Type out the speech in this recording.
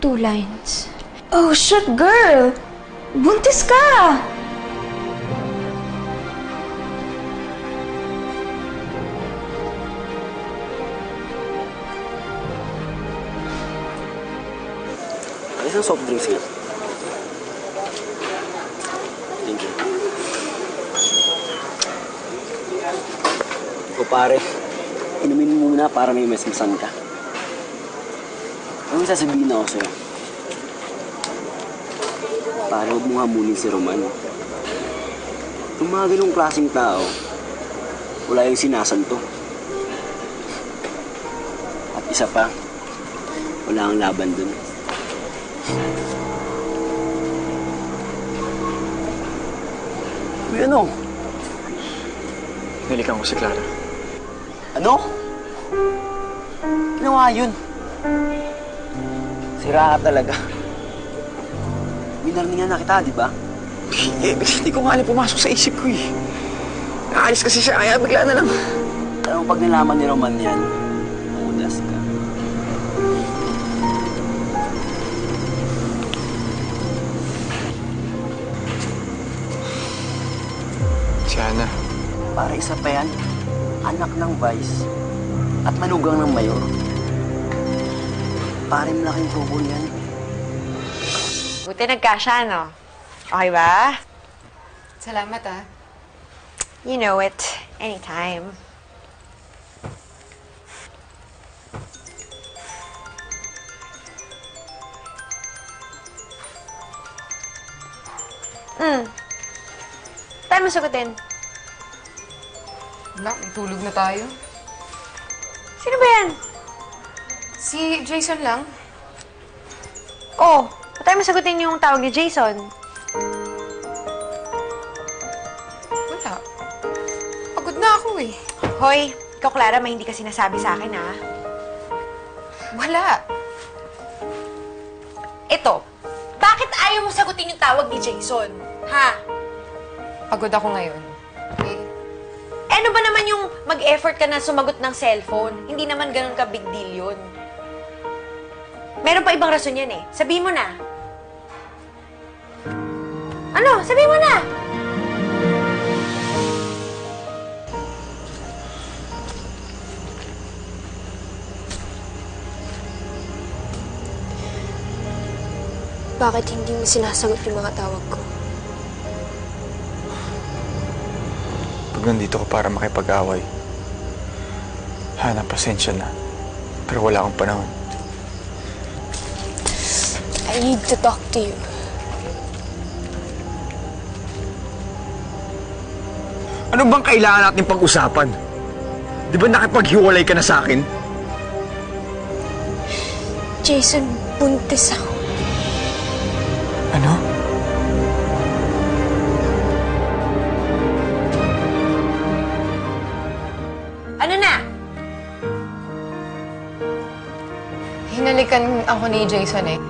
2 lines. Oh, shit, girl! Buntis ka! Isang soft drinks nga. Thank you. O pare, inumin mo muna para may mesmesan ka. Anong sasabihin ako sa'yo? Para huwag mong hamunin si Roman. Kung mga ganong klaseng tao, wala yung sinasanto. At isa pa, wala kang laban dun. Uy, ano? Nilikan ko si Clara. Ano? Ginawa yun. Sira ka talaga. Minarningan na kita, di ba? Hindi ko nga pumasok sa isip ko eh. Naalis kasi siya, kaya bigla na lang. Alam mo, pag nalaman ni Roman yan, mamudas ka. Si Ana. Para isa pa yan, anak ng vice at manugang ng mayor. Pare malaking trouble yan. Buti nagkasya, no? Okay ba? Salamat, ah. You know it. Anytime. Tayo mo sagutin. Wala, tulog na tayo. Sino ba yan? Si Jason lang. Oh, ba't tayo mo sagutin yung tawag ni Jason? Wala. Pagod na ako eh. Hoy, ikaw, Clara, may hindi ka sinasabi sa akin, ha? Wala. Ito, bakit ayaw mo sagutin yung tawag ni Jason? Ha? Pagod ako ngayon. Okay? Eh, ano ba naman yung mag-effort ka na sumagot ng cellphone? Hindi naman ganun ka big deal yun. Meron pa ibang rason yan eh. Sabihin mo na. Ano? Sabihin mo na! Bakit hindi mo sinasagot yung mga tawag ko? Pag nandito ko para makipag-away. Hana, pasensya na. Pero wala akong panahon. I need to talk to you. Ano bang kailangan natin pag-usapan? Di ba nakipaghiwalay ka na sa akin? Jason, buntis ako. Ano? Ano na? Hinalikan ako ni Jason eh.